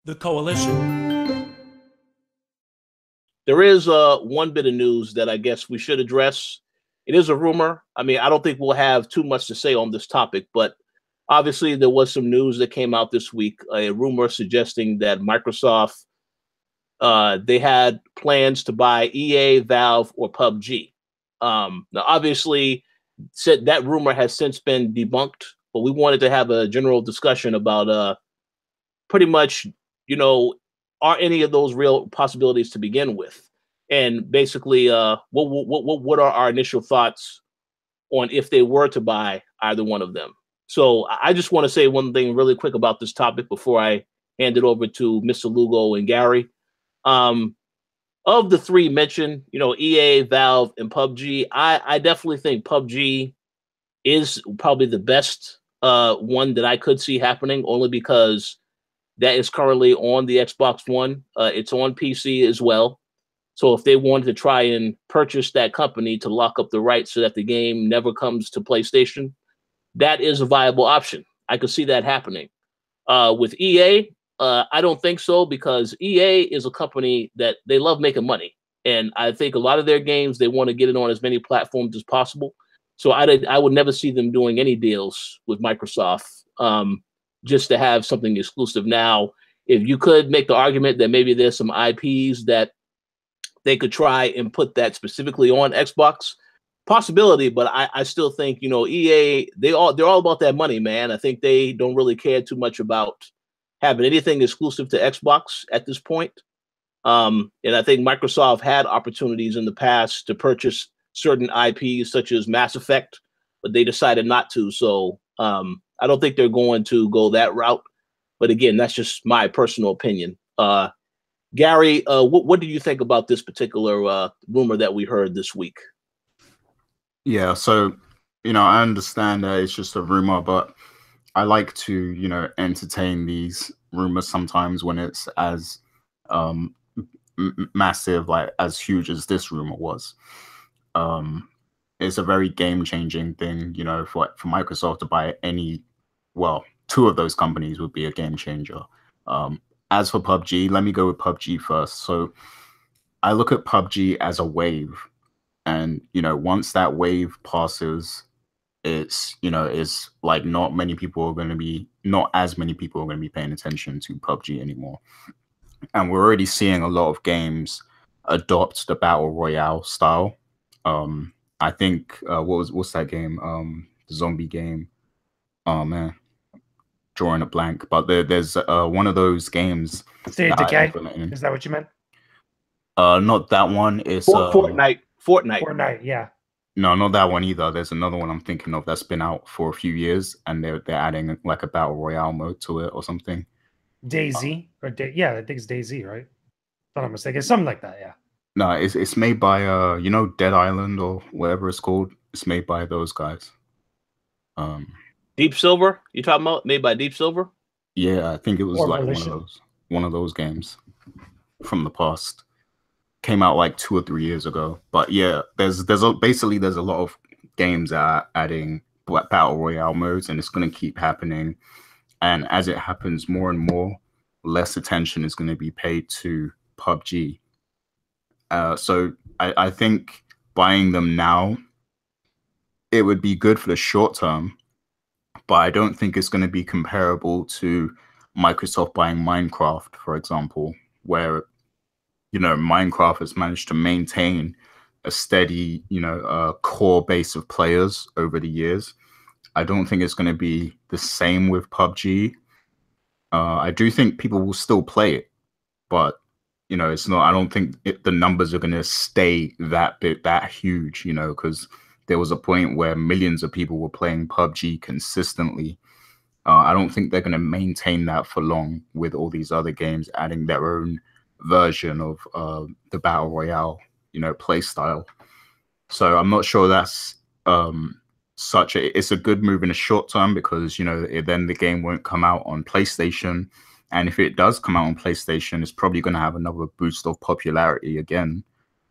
The Coalition. There is one bit of news that I guess we should address. It is a rumor. I mean, I don't think we'll have too much to say on this topic, but obviously there was some news that came out this week, a rumor suggesting that Microsoft they had plans to buy EA, Valve, or PUBG. Now, obviously, said that rumor has since been debunked, but we wanted to have a general discussion about pretty much, are any of those real possibilities to begin with? And basically, what are our initial thoughts on if they were to buy either one of them? So I just want to say one thing really quick about this topic before I hand it over to Mr. Lugo and Gary. Of the three mentioned, EA, Valve, and PUBG, I definitely think PUBG is probably the best one that I could see happening, only because that is currently on the Xbox One. It's on PC as well. So if they wanted to try and purchase that company to lock up the rights so that the game never comes to PlayStation, that is a viable option. I could see that happening. With EA, I don't think so, because EA is a company that they love making money. And I think a lot of their games, they want to get it on as many platforms as possible. So I would never see them doing any deals with Microsoft just to have something exclusive. Now, if you could make the argument that maybe there's some IPs that they could try and put that specifically on Xbox, possibility, but I still think, EA, they're all about that money, man. I think they don't really care too much about having anything exclusive to Xbox at this point. And I think Microsoft had opportunities in the past to purchase certain IPs such as Mass Effect, but they decided not to. So I don't think they're going to go that route. But again, that's just my personal opinion. Gary, what do you think about this particular rumor that we heard this week? Yeah, so, I understand that it's just a rumor, but I like to, entertain these rumors sometimes when it's as massive, like as huge as this rumor was. It's a very game-changing thing, for Microsoft to buy two of those companies would be a game changer. As for PUBG, let me go with PUBG first. So I look at PUBG as a wave. And, once that wave passes, it's like not as many people are going to be paying attention to PUBG anymore. And we're already seeing a lot of games adopt the battle royale style. I think what's that game? The zombie game. Oh man, drawing a blank. But there's one of those games. State of Decay. Is that what you meant? Not that one. It's Fortnite. Fortnite, yeah. No, not that one either. There's another one I'm thinking of that's been out for a few years, and they're adding like a battle royale mode to it or something. DayZ yeah, I think it's DayZ, right? If I'm not mistaken, something like that, yeah. No, it's made by Dead Island or whatever it's called. It's made by those guys. Deep Silver? You talking about made by Deep Silver? Yeah, I think it was like Koalition. one of those games from the past. Came out like 2 or 3 years ago. But yeah, there's a lot of games that are adding battle royale modes, and it's going to keep happening. And as it happens more and more, less attention is going to be paid to PUBG. So I think buying them now, it would be good for the short term, but I don't think it's going to be comparable to Microsoft buying Minecraft, for example, where Minecraft has managed to maintain a steady, core base of players over the years. I don't think it's going to be the same with PUBG. I do think people will still play it, but it's not. I don't think the numbers are going to stay that huge. Because there was a point where millions of people were playing PUBG consistently. I don't think they're going to maintain that for long with all these other games adding their own version of the battle royale, play style. So I'm not sure that's it's a good move in the short term, because then the game won't come out on PlayStation, and if it does come out on PlayStation, it's probably going to have another boost of popularity again,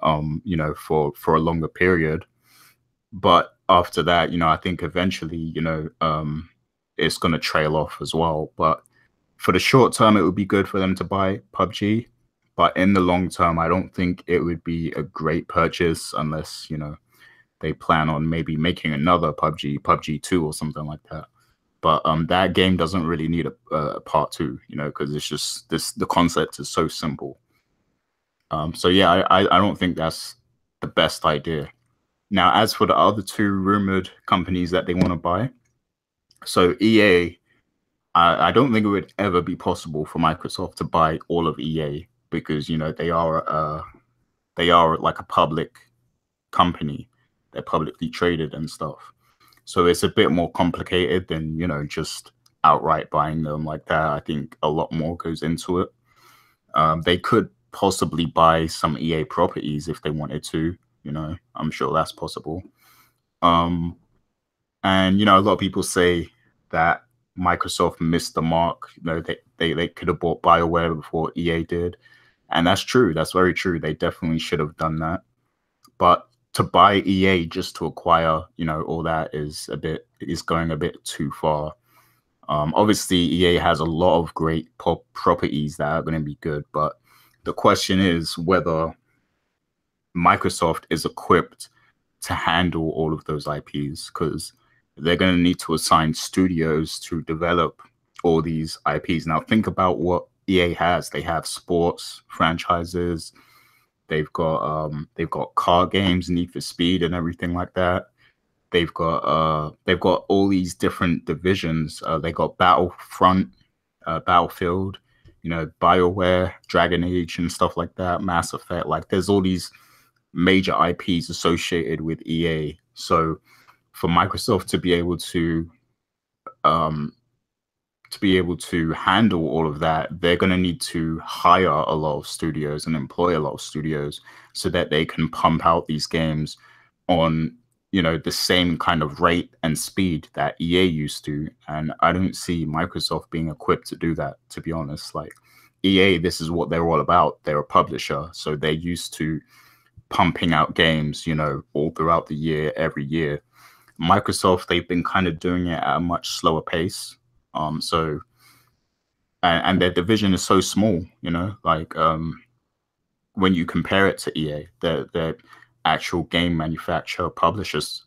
for a longer period. But after that, I think eventually, it's going to trail off as well. But for the short term, it would be good for them to buy PUBG, but in the long term, I don't think it would be a great purchase unless, you know, they plan on maybe making another PUBG 2 or something like that. But that game doesn't really need a part 2, you know, because it's just the concept is so simple. So yeah, I don't think that's the best idea. Now, as for the other 2 rumored companies that they want to buy, so EA, I don't think it would ever be possible for Microsoft to buy all of EA because, you know, they are like a public company. They're publicly traded and stuff. So it's a bit more complicated than, you know, just outright buying them like that. I think a lot more goes into it. They could possibly buy some EA properties if they wanted to, you know, I'm sure that's possible. And, you know, a lot of people say that Microsoft missed the mark. You know, they could have bought BioWare before EA did. And that's true. That's very true. They definitely should have done that. But to buy EA just to acquire, you know, all that is going a bit too far. Obviously, EA has a lot of great properties that are going to be good, but the question is whether Microsoft is equipped to handle all of those IPs, because they're going to need to assign studios to develop all these IPs. Now, think about what EA has. They have sports franchises. They've got car games, Need for Speed, and everything like that. They've got all these different divisions. They got Battlefront, Battlefield, you know, BioWare, Dragon Age, and stuff like that. Mass Effect. Like, there's all these major IPs associated with EA. So, for Microsoft to be able to handle all of that, they're going to need to hire a lot of studios and employ a lot of studios so that they can pump out these games on, you know, the same kind of rate and speed that EA used to. And I don't see Microsoft being equipped to do that, to be honest. Like, EA, this is what they're all about. They're a publisher, so they're used to pumping out games, you know, all throughout the year, every year. Microsoft, they've been kind of doing it at a much slower pace. So, and their division is so small, you know, like, when you compare it to EA, their actual game manufacturer publishers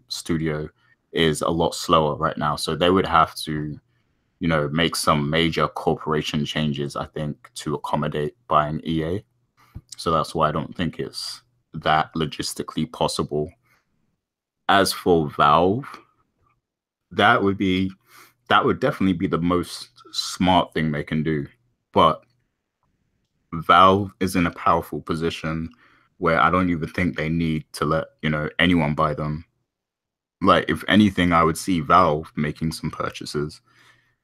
studio is a lot slower right now. So they would have to, you know, make some major corporation changes, I think, to accommodate buying EA. So that's why I don't think it's that logistically possible. As for Valve, that would definitely be the most smart thing they can do. But Valve is in a powerful position where I don't even think they need to let, you know, anyone buy them. Like, if anything, I would see Valve making some purchases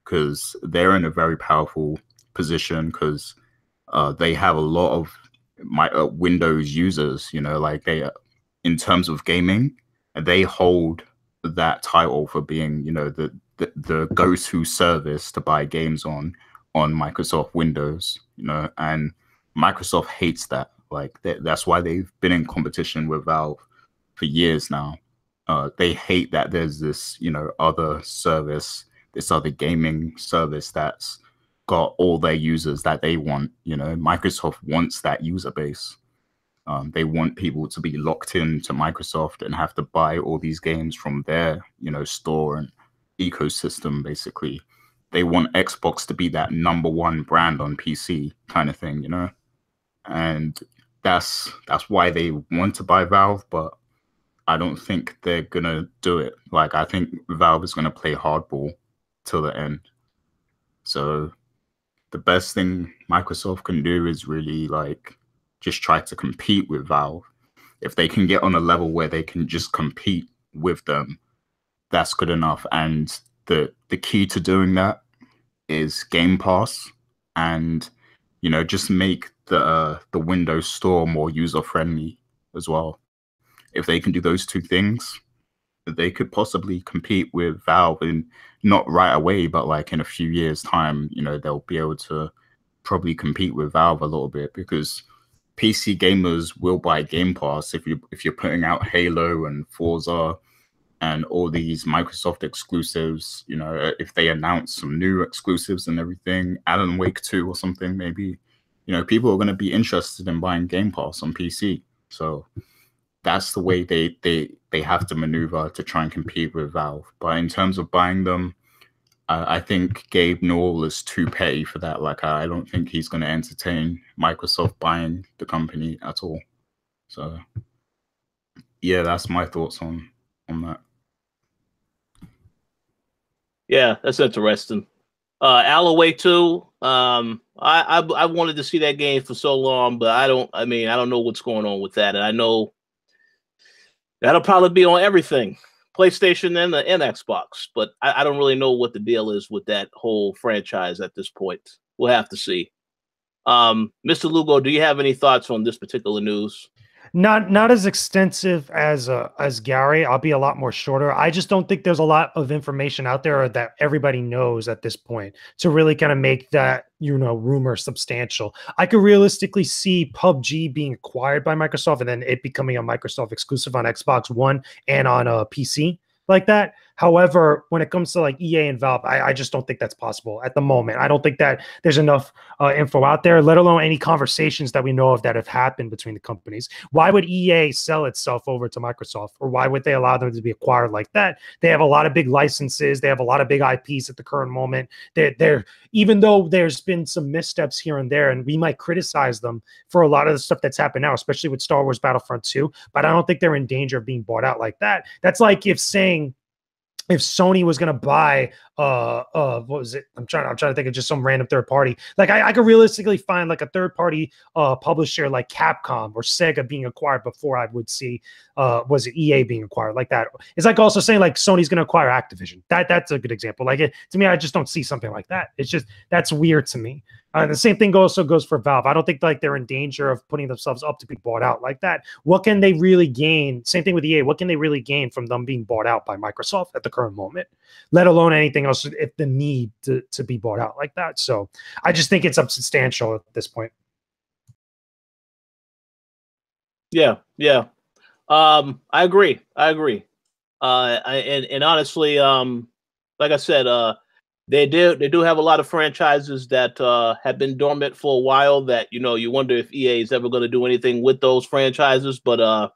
because they're in a very powerful position because they have a lot of Windows users, you know, like in terms of gaming, they hold that title for being, you know, the go-to service to buy games on Microsoft Windows, you know, and Microsoft hates that. Like, that's why they've been in competition with Valve for years now. They hate that there's this, you know, other service, this other gaming service that's got all their users that they want. You know, Microsoft wants that user base. They want people to be locked into Microsoft and have to buy all these games from their, you know, store and ecosystem, basically. They want Xbox to be that #1 brand on PC kind of thing, you know? And that's why they want to buy Valve, but I don't think they're going to do it. Like, I think Valve is going to play hardball till the end. So the best thing Microsoft can do is really, like, just try to compete with Valve. If they can get on a level where they can just compete with them, that's good enough. And the key to doing that is Game Pass, and, you know, just make the Windows Store more user friendly as well. If they can do those two things, they could possibly compete with Valve, and not right away, but like in a few years' time, you know, they'll be able to probably compete with Valve a little bit, because PC gamers will buy Game Pass if you're putting out Halo and Forza and all these Microsoft exclusives, you know, if they announce some new exclusives and everything, Alan Wake 2 or something, maybe, you know, people are going to be interested in buying Game Pass on PC. So that's the way they have to maneuver to try and compete with Valve. But in terms of buying them, I think Gabe Newell is too petty for that. Like, I don't think he's going to entertain Microsoft buying the company at all. So, yeah, that's my thoughts on that. Yeah, that's interesting. Alan Wake 2. I wanted to see that game for so long, but I don't know what's going on with that. And I know that'll probably be on everything, PlayStation and Xbox. But I don't really know what the deal is with that whole franchise at this point. We'll have to see. Mr. Lugo, do you have any thoughts on this particular news? Not as extensive as Gary. I'll be a lot more shorter. I just don't think there's a lot of information out there that everybody knows at this point to really kind of make that, you know, rumor substantial. I could realistically see PUBG being acquired by Microsoft and then it becoming a Microsoft exclusive on Xbox One and on a PC like that. However, when it comes to like EA and Valve, I just don't think that's possible at the moment. I don't think that there's enough info out there, let alone any conversations that we know of that have happened between the companies. Why would EA sell itself over to Microsoft, or why would they allow them to be acquired like that? They have a lot of big licenses. They have a lot of big IPs at the current moment. They're even though there's been some missteps here and there, and we might criticize them for a lot of the stuff that's happened now, especially with Star Wars Battlefront 2, but I don't think they're in danger of being bought out like that. That's like if Sony was going to buy what was it? I'm trying to think of just some random third party. Like I could realistically find like a third party publisher like Capcom or Sega being acquired before I would see was it EA being acquired like that. It's like also saying like Sony's going to acquire Activision. That's a good example. Like to me, I just don't see something like that. It's just, that's weird to me. The same thing also goes for Valve. I don't think like they're in danger of putting themselves up to be bought out like that. What can they really gain? Same thing with EA. What can they really gain from them being bought out by Microsoft at the current moment? Let alone anything else if the need to be bought out like that. So I just think it's substantial at this point. Yeah. I agree. And honestly, like I said, they do have a lot of franchises that have been dormant for a while that, you know, you wonder if EA is ever going to do anything with those franchises. But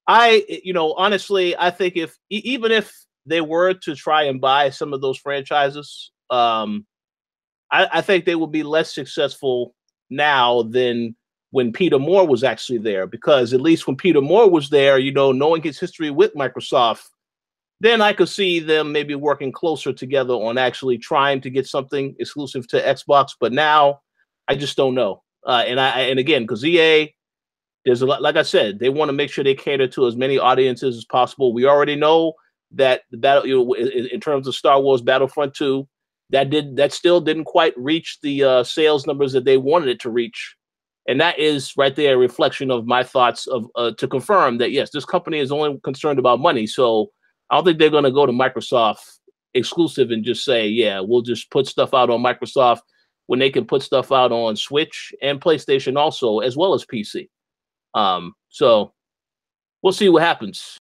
honestly, I think even if they were to try and buy some of those franchises, I think they would be less successful now than when Peter Moore was actually there, because at least when Peter Moore was there, you know, knowing his history with Microsoft, then I could see them maybe working closer together on actually trying to get something exclusive to Xbox. But now I just don't know. And again, because EA, there's a lot, like I said, they want to make sure they cater to as many audiences as possible. We already know that the battle, you know, in terms of Star Wars Battlefront 2, that still didn't quite reach the sales numbers that they wanted it to reach. And that is right there a reflection of my thoughts of to confirm that, yes, this company is only concerned about money. So I don't think they're going to go to Microsoft exclusive and just say, yeah, we'll just put stuff out on Microsoft when they can put stuff out on Switch and PlayStation also, as well as PC. So we'll see what happens.